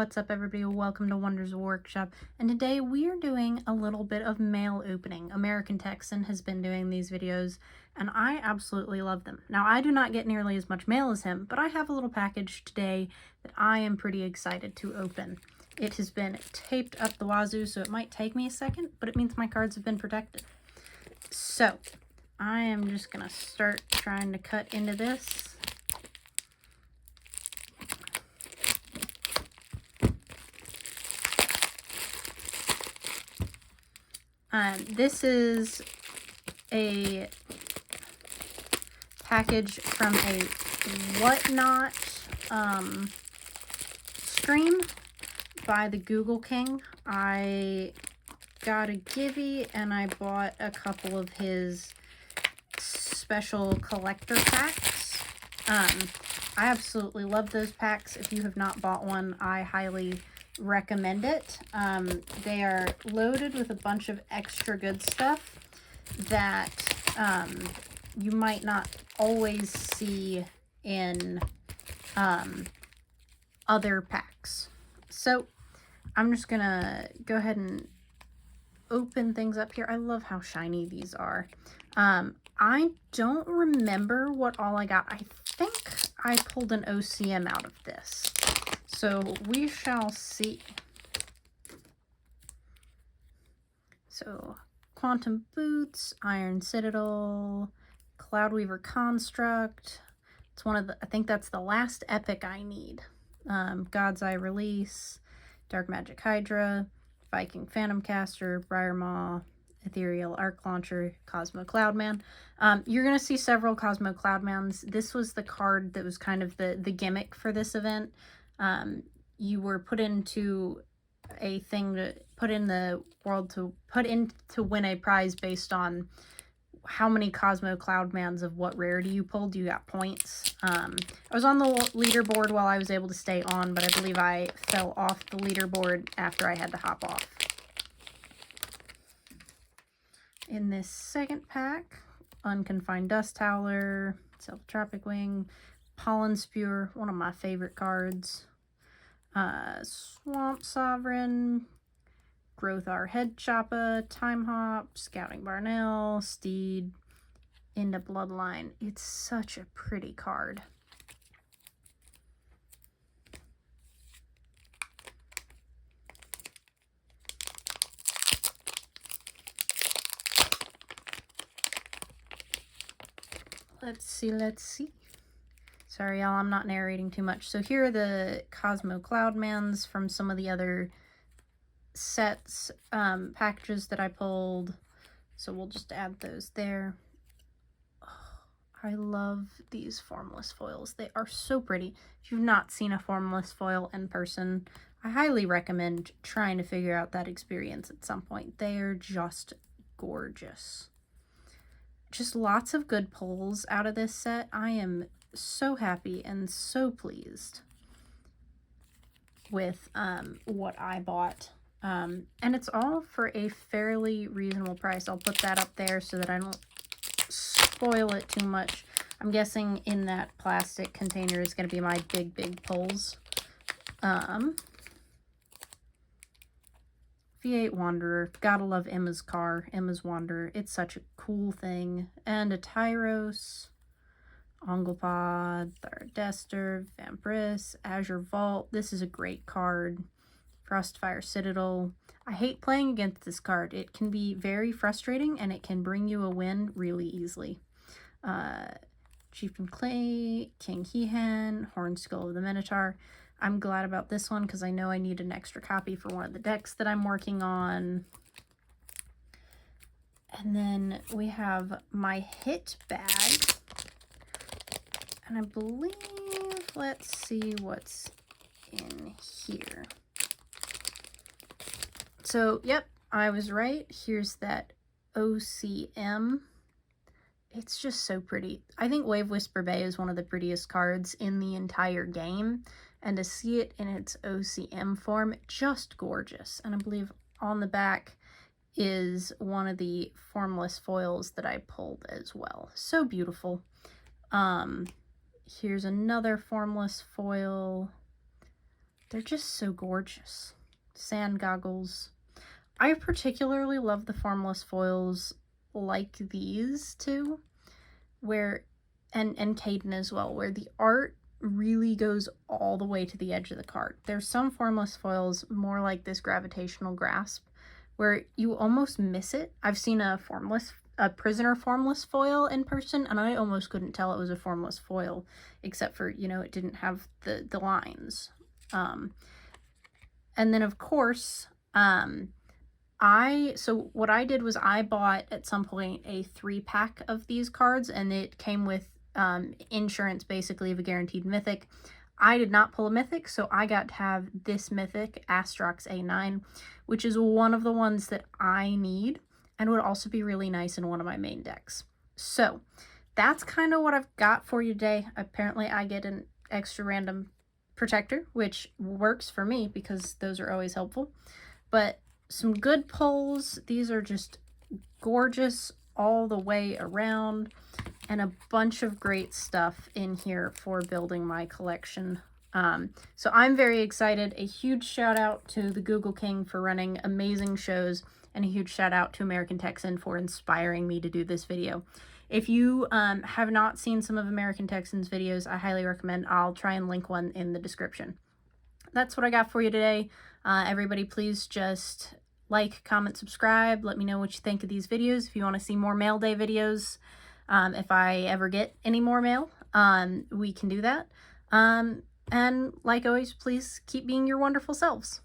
What's up, everybody? Welcome to Wonders Workshop, and today we are doing a little bit of mail opening. American Texan has been doing these videos, and I absolutely love them. Now, I do not get nearly as much mail as him, but I have a little package today that I am pretty excited to open. It has been taped up the wazoo, so it might take me a second, but it means my cards have been protected. So, I am just going to start trying to cut into this. This is a package from a Whatnot stream by the Google King. I got a givey and I bought a couple of his special collector packs. I absolutely love those packs. If you have not bought one, I highly recommend it. They are loaded with a bunch of extra good stuff that you might not always see in other packs. So I'm just gonna go ahead and open things up here. I love how shiny these are. I don't remember what all I got. I think I pulled an OCM out of this. So we shall see. So Quantum Boots, Iron Citadel, Cloudweaver Construct. It's one of the, I think that's the last epic I need. God's Eye Release, Dark Magic Hydra, Viking Phantom Caster, Briarmaw, Ethereal Arc Launcher, Cosmo Cloudman. You're going to see several Cosmo Cloudmans. This was the card that was kind of the gimmick for this event. You were put into a thing to put in the world to win a prize based on how many Cosmo Cloudmans of what rarity you pulled. You got points. I was on the leaderboard while I was able to stay on, but I believe I fell off the leaderboard after I had to hop off. In this second pack, Unconfined Dust Howler, Self-Tropic Wing, Pollen Spewer, one of my favorite cards. Swamp Sovereign, Growthar Head Choppa, Time Hop, Scouting Barnell, Steed, into Bloodline. It's such a pretty card. Let's see. Sorry, y'all, I'm not narrating too much. So here are the Cosmo Cloudmans from some of the other sets, packages that I pulled. So we'll just add those there. Oh, I love these Formless Foils. They are so pretty. If you've not seen a Formless Foil in person, I highly recommend trying to figure out that experience at some point. They are just gorgeous. Just lots of good pulls out of this set. I am so happy and so pleased with what I bought. And it's all for a fairly reasonable price. I'll put that up there so that I don't spoil it too much. I'm guessing in that plastic container is going to be my big pulls. V8 Wanderer. Gotta love Emma's car. Emma's Wanderer. It's such a cool thing. And a Tyros. Onglepod, Thardester, Vambriss, Azure Vault. This is a great card. Frostfire Citadel. I hate playing against this card. It can be very frustrating and it can bring you a win really easily. Chieftain Clay, King Hehan, Hornskull of the Minotaur. I'm glad about this one because I know I need an extra copy for one of the decks that I'm working on. And then we have my hit bag. And I believe, let's see what's in here. So, yep, I was right. Here's that OCM. It's just so pretty. I think Wave Whisper Bay is one of the prettiest cards in the entire game. And to see it in its OCM form, just gorgeous. And I believe on the back is one of the Formless Foils that I pulled as well. So beautiful. Here's another Formless Foil. They're just so gorgeous. Sand goggles. I particularly love the Formless Foils like these two, where, and Caden as well, where the art really goes all the way to the edge of the card. There's some Formless Foils more like this gravitational grasp, where you almost miss it. I've seen a Prisoner Formless Foil in person, and I almost couldn't tell it was a Formless Foil, except for, you know, it didn't have the lines. And then, of course, so what I did was I bought at some point a 3-pack of these cards, and it came with insurance basically of a guaranteed Mythic. I did not pull a Mythic, so I got to have this Mythic, Astrox A9, which is one of the ones that I need and would also be really nice in one of my main decks. So that's kind of what I've got for you today. Apparently I get an extra random protector, which works for me because those are always helpful. But some good pulls. These are just gorgeous all the way around, and a bunch of great stuff in here for building my collection. So I'm very excited. A huge shout out to the Google King for running amazing shows, and a huge shout out to American Texan for inspiring me to do this video. If you have not seen some of American Texan's videos, I highly recommend. I'll try and link one in the description. That's what I got for you today. Everybody, please just like, comment, subscribe. Let me know what you think of these videos. If you want to see more mail day videos, if I ever get any more mail, we can do that. And like always, please keep being your wonderful selves.